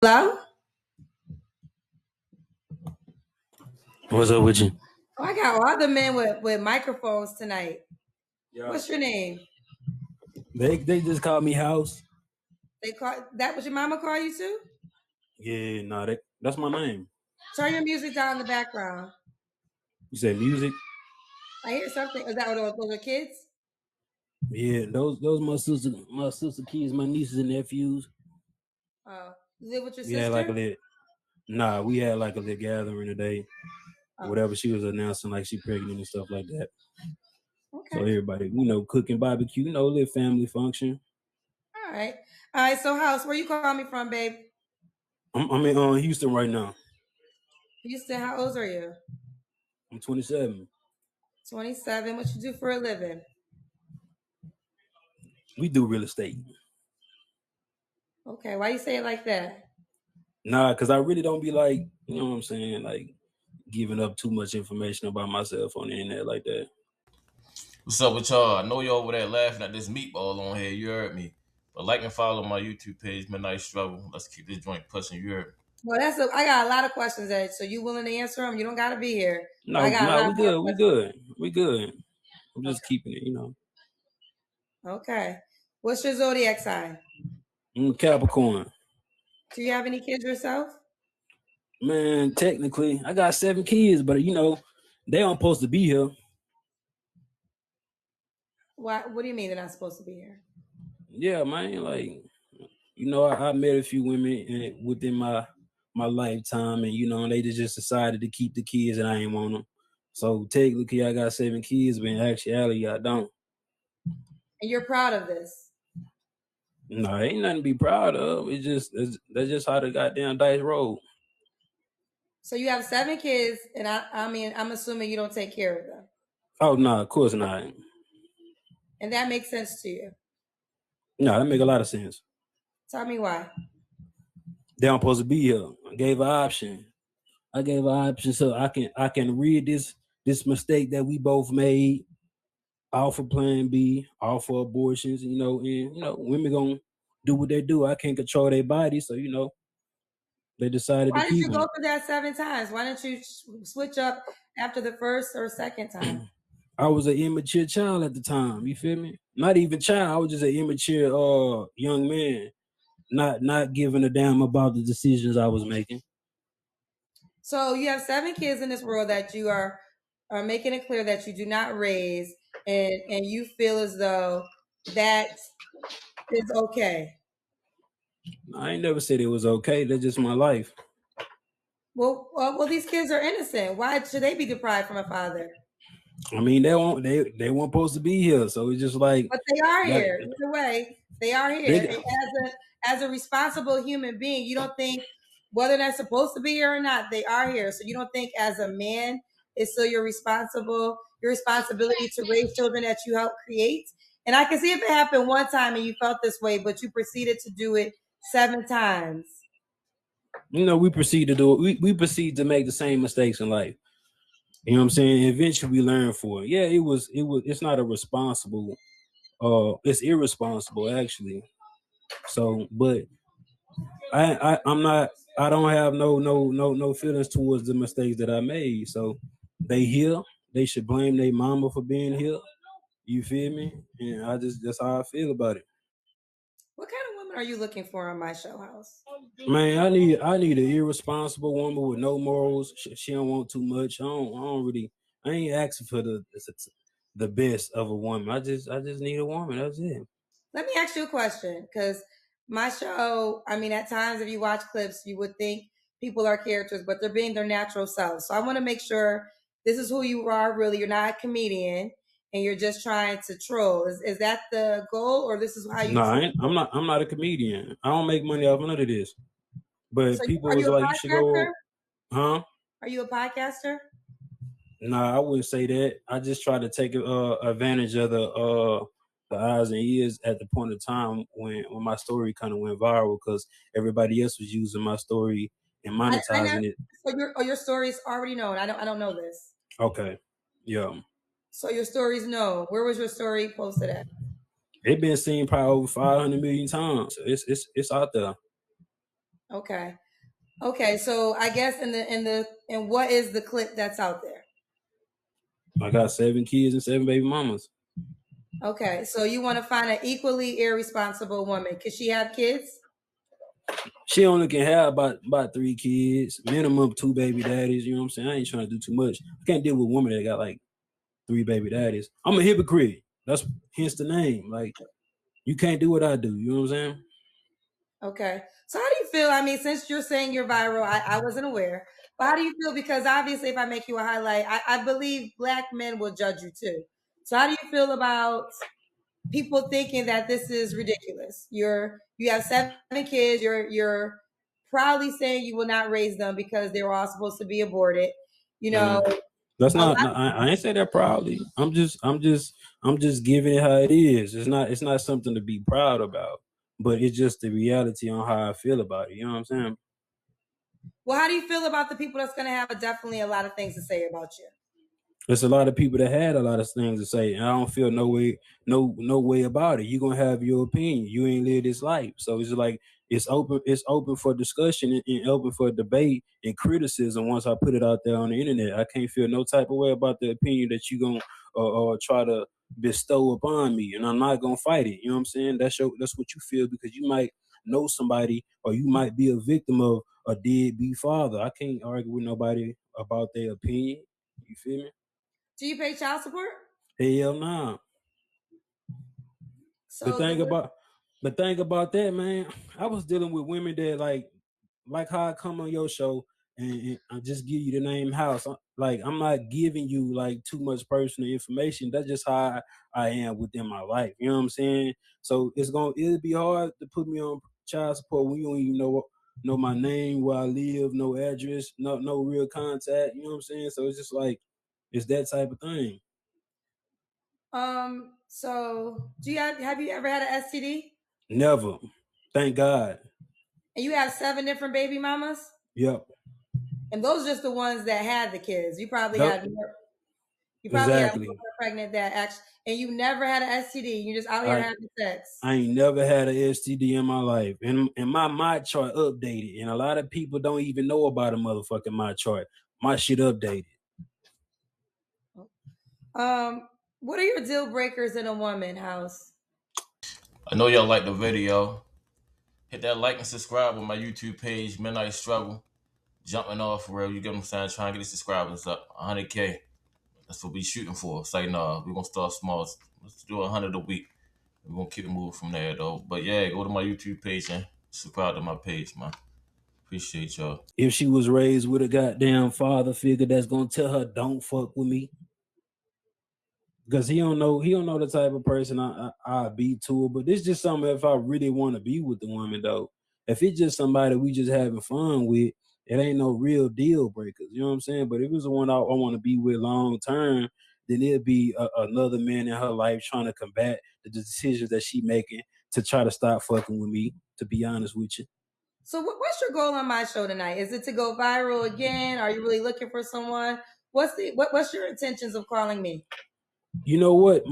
Hello? What's up with you? Oh, I got all the men with microphones tonight. Yeah. What's your name? They just called me House. They call that what your mama call you too? Yeah, nah, that's my name. Turn your music down in the background. You say music? I hear something. Is that what those are kids? Yeah, those my sister kids, my nieces and nephews. Oh, you live with your We had like a sister? little we had like a little gathering today. Oh, Whatever she was announcing, like she pregnant and stuff like that. So okay. everybody, cooking barbecue, a little family function. All right. All right. So, House, where you call me from, babe? I'm in Houston right now. Houston. How old are you? I'm 27. 27. What you do for a living? We do real estate. Okay. Why you say it like that? Nah, cause I really don't be like, you know what I'm saying, like giving up too much information about myself on the internet like that. What's up with y'all? I know you over there laughing at this meatball on here. You heard me. But like and follow my YouTube page, Midnight Struggle. Let's keep this joint pushing. You heard me. Well, I got a lot of questions, Ed. So you willing to answer them? You don't got to be here, but I No, got a no, lot we more good. We questions. good. We good. I'm just Okay. keeping it. Okay. What's your zodiac sign? I'm a Capricorn. Do you have any kids yourself? Man, technically, I got 7 kids, but they aren't supposed to be here. Why? What do you mean they're not supposed to be here? Yeah, man. Like, I met a few women within my lifetime, and they just decided to keep the kids, and I ain't want them. So technically, I got 7 kids, but in actuality, I don't. And you're proud of this. No, ain't nothing to be proud of. That's just how the goddamn dice roll. So you have 7 kids, and I mean, I'm assuming you don't take care of them, Oh no, of course not. and that makes sense to you. No, that make a lot of sense. Tell me why. They don't supposed to be here. I gave an option. So I can read this mistake that we both made. All for Plan B, all for abortions. And women gonna do what they do. I can't control their body, so they decided to Why did keep you go them. through that 7 times? Why didn't you switch up after the first or second time? I was an immature child at the time. You feel me? Not even child. I was just an immature young man, not giving a damn about the decisions I was making. So you have 7 kids in this world that you are making it clear that you do not raise, and you feel as though that is okay. I ain't never said it was okay. That's just my life. Well, these kids are innocent. Why should they be deprived from a father? I mean, they weren't supposed to be here, so it's just like But they are that. here. Either way, they are here. They, And as a responsible human being, you don't think whether they're supposed to be here or not, they are here. So you don't think as a man it's still your responsibility to raise children that you help create. And I can see if it happened one time and you felt this way, but you proceeded to do it 7 times. we proceed to do it. We proceed to make the same mistakes in life. You know what I'm saying? Eventually we learn for it. Yeah, it's not a responsible, it's irresponsible actually. So, but I'm not, I don't have no feelings towards the mistakes that I made. So they here, they should blame their mama for being here. You feel me? And that's how I feel about it. What kind of woman are you looking for on my show house? Man, I need an irresponsible woman with no morals. She don't want too much. I don't really. I ain't asking for the best of a woman. I just need a woman. That's it. Let me ask you a question because my show, I mean, at times if you watch clips, you would think people are characters, but they're being their natural selves. So I want to make sure this is who you are really. You're not a comedian and you're just trying to troll. Is that the goal or this is how you No, truly I'm not. I'm not a comedian. I don't make money off none of this. So But people are you was a like, you should podcaster? go, huh? Are you a podcaster? Nah, I wouldn't say that. I just try to take advantage of the eyes and ears at the point of time when my story kind of went viral because everybody else was using my story and I know. monetizing it. So your story is already known. I don't know this. Okay, yeah, So your story's known. Where was your story posted at? it been seen probably over 500 million times. It's out there. Okay. Okay. So I guess in what is the clip that's out there? I got 7 kids and 7 baby mamas. Okay. So you want to find an equally irresponsible woman? Could she have kids? She only can have about 3 kids, minimum 2 baby daddies. You know what I'm saying? I ain't trying to do too much. I can't deal with a woman that got like 3 baby daddies. I'm a hypocrite. That's hence the name. Like, you can't do what I do. You know what I'm saying? Okay. So how do you feel? I mean, since you're saying you're viral, I wasn't aware. But how do you feel? Because obviously, if I make you a highlight, I believe black men will judge you too. So how do you feel about people thinking that this is ridiculous? You have 7 kids. You're proudly saying you will not raise them because they were all supposed to be aborted. You know, That's a lot. not. No, I ain't say that proudly. I'm just giving it how it is. It's not something to be proud about, but it's just the reality on how I feel about it. You know what I'm saying? Well, how do you feel about the people that's going to have definitely a lot of things to say about you? There's a lot of people that had a lot of things to say, and I don't feel no way about it. You're gonna have your opinion. You ain't live this life. So it's like it's open for discussion and open for debate and criticism once I put it out there on the internet. I can't feel no type of way about the opinion that you gonna try to bestow upon me, and I'm not gonna fight it. You know what I'm saying? That's what you feel because you might know somebody or you might be a victim of a deadbeat father. I can't argue with nobody about their opinion. You feel me? Do you pay child support? Hell nah. The So thing about the thing about that, man, I was dealing with women that like how I come on your show and I just give you the name house. Like I'm not giving you like too much personal information. That's just how I am within my life. You know what I'm saying? So it'll be hard to put me on child support when you don't even know my name, where I live, no address, no real contact. You know what I'm saying? So it's just like it's that type of thing. so do you have you ever had an STD? Never. Thank God. And you have 7 different baby mamas? Yep. And those are just the ones that had the kids. You probably Yep. had more, you probably had more Exactly. pregnant that actually, and you never had an STD. You just out here I having sex. I ain't never had an STD in my life, and my chart updated, and a lot of people don't even know about a motherfucking my chart. My shit updated. What are your deal breakers in a woman, House? I know y'all like the video. Hit that like and subscribe on my YouTube page, Midnight Struggle. Jumping off for real, you get what I'm saying? Trying to get the subscribers up. 100K. That's what we shooting for. Say no, we're gonna start small. Let's do 100 a week. We're gonna keep it moving from there though. But yeah, go to my YouTube page and subscribe to my page, man. Appreciate y'all. If she was raised with a goddamn father figure that's gonna tell her don't fuck with me, because he don't know the type of person I be to her. But this just something if I really want to be with the woman though. If it's just somebody we just having fun with, it ain't no real deal breakers. You know what I'm saying? But if it's the one I want to be with long term, then it'll be another man in her life trying to combat the decisions that she making to try to stop fucking with me. To be honest with you. So what's your goal on my show tonight? Is it to go viral again? Are you really looking for someone? What's your intentions of calling me? You know what?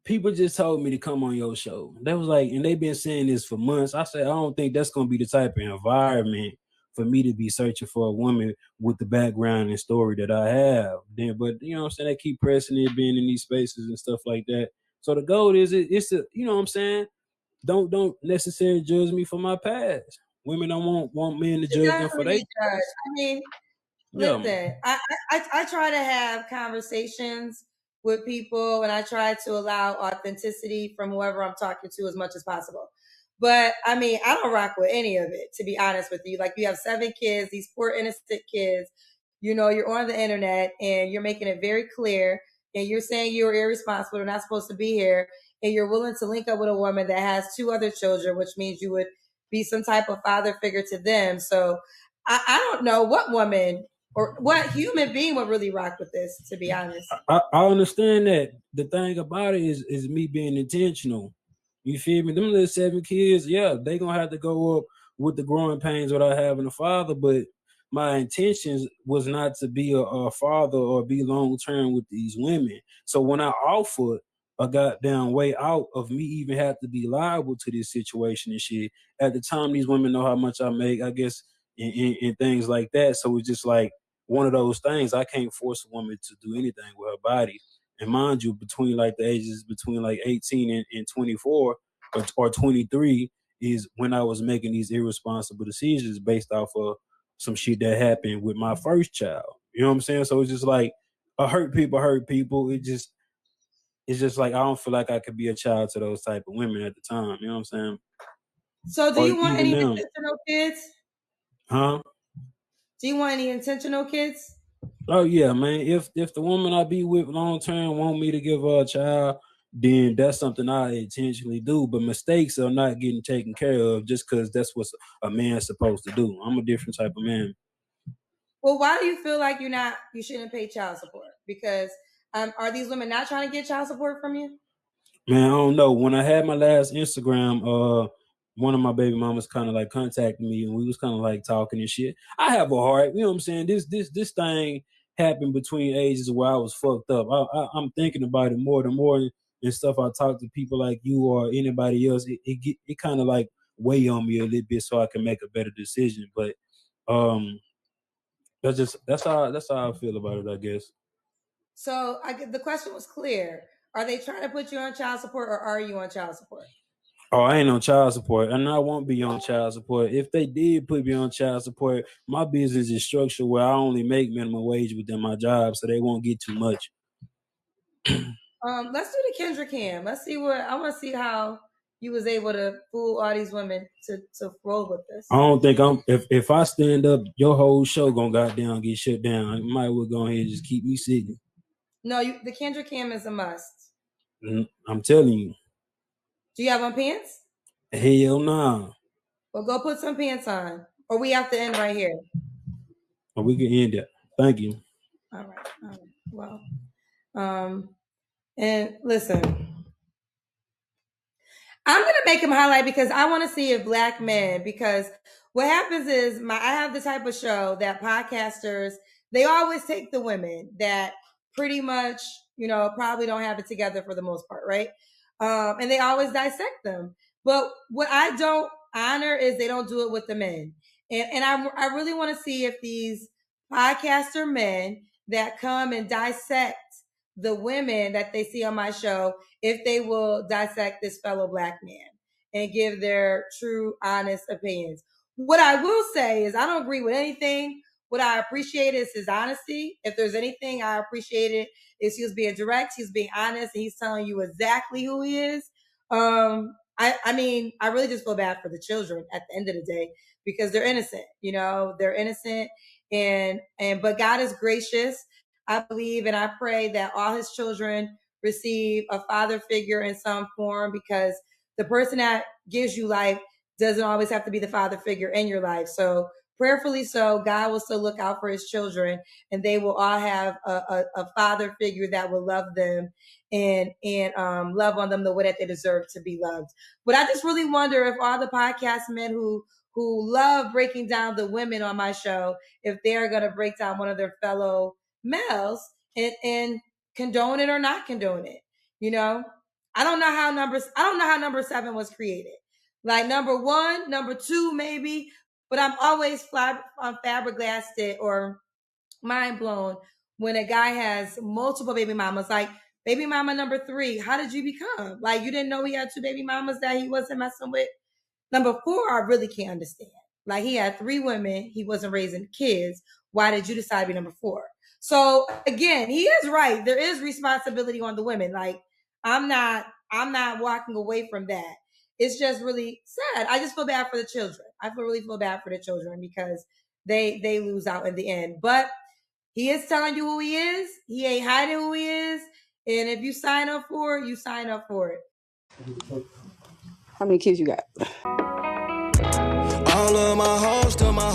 People just told me to come on your show. That was like, and they've been saying this for months. I said, I don't think that's gonna be the type of environment for me to be searching for a woman with the background and story that I have. Then, but you know what I'm saying? They keep pressing it, being in these spaces and stuff like that. So the goal is it's to, you know what I'm saying? Don't necessarily judge me for my past. Women don't want men to You judge them for definitely they be judged. I mean, yeah. listen, I try to have conversations with people and I try to allow authenticity from whoever I'm talking to as much as possible. But I mean, I don't rock with any of it, to be honest with you. Like, you have 7 kids, these poor innocent kids. You know, you're on the internet and you're making it very clear, and you're saying you're irresponsible, you're not supposed to be here, and you're willing to link up with a woman that has 2 other children, which means you would be some type of father figure to them. So I don't know what woman or what human being would really rock with this, to be honest. I understand that. The thing about it is me being intentional. You feel me? Them little 7 kids, yeah, they gonna have to go up with the growing pains without having a father. But my intentions was not to be a father or be long term with these women. So when I offered, a goddamn way out of me even have to be liable to this situation and shit. At the time, these women know how much I make, I guess, and things like that. So it's just like one of those things. I can't force a woman to do anything with her body. And mind you, between like the ages between like 18 and 24 or 23 is when I was making these irresponsible decisions based off of some shit that happened with my first child. You know what I'm saying? So it's just like hurt people hurt people. It's just like I don't feel like I could be a child to those type of women at the time. You know what I'm saying? So do Or you want even any them. intentional kids? Huh? Do you want any intentional kids? Oh yeah, man. If the woman I be with long term want me to give her a child, then that's something I intentionally do. But mistakes are not getting taken care of just because that's what a man's supposed to do. I'm a different type of man. Well, why do you feel like you shouldn't pay child support? Because are these women not trying to get child support from you? Man, I don't know. When I had my last Instagram, one of my baby mamas kind of like contacted me and we was kind of like talking and shit. I have a heart, you know what I'm saying? This thing happened between ages where I was fucked up. I'm thinking about it more and stuff. I talk to people like you or anybody else. It kind of like weigh on me a little bit so I can make a better decision. But um, that's how I feel about it, I guess. So the question was clear. Are they trying to put you on child support or are you on child support? Oh, I ain't on child support, and I won't be on child support. If they did put me on child support, my business is structured where I only make minimum wage within my job, so they won't get too much. Let's do the Kendra Cam. Let's see I want to see how you was able to fool all these women to roll with this. I don't think if I stand up, your whole show gonna goddamn get shut down. I might well go ahead and just keep me sitting. No, the Kendra Cam is a must. I'm telling you. Do you have on pants? Hell nah. Well, go put some pants on, or we have to end right here. Or we can end it. Thank you. All right. Well, and listen, I'm gonna make him highlight because I want to see if black men. Because what happens is I have the type of show that podcasters they always take the women that pretty much probably don't have it together for the most part, right? And they always dissect them. But what I don't honor is they don't do it with the men. And I really want to see if these podcaster men that come and dissect the women that they see on my show, if they will dissect this fellow black man and give their true, honest opinions. What I will say is I don't agree with anything. What I appreciate is his honesty. If there's anything I appreciated is he was being direct, he's being honest, and he's telling you exactly who he is. I mean, I really just feel bad for the children at the end of the day because they're innocent. They're innocent, but God is gracious. I believe and I pray that all his children receive a father figure in some form because the person that gives you life doesn't always have to be the father figure in your life. So prayerfully so, God will still look out for his children and they will all have a father figure that will love them and love on them the way that they deserve to be loved. But I just really wonder if all the podcast men who love breaking down the women on my show, if they're going to break down one of their fellow males and condone it or not condone it. I don't know how number 7 was created. Like number 1, number 2, maybe, but I'm always flabbergasted or mind blown when a guy has multiple baby mamas. Like baby mama number 3, how did you become? Like you didn't know he had 2 baby mamas that he wasn't messing with? Number 4, I really can't understand. Like he had 3 women, he wasn't raising kids. Why did you decide to be number 4? So again, he is right. There is responsibility on the women. Like I'm not walking away from that. It's just really sad. I just feel bad for the children. I really feel bad for the children because they lose out in the end. But he is telling you who he is. He ain't hiding who he is. And if you sign up for it, you sign up for it. How many kids you got? All of my hoes to my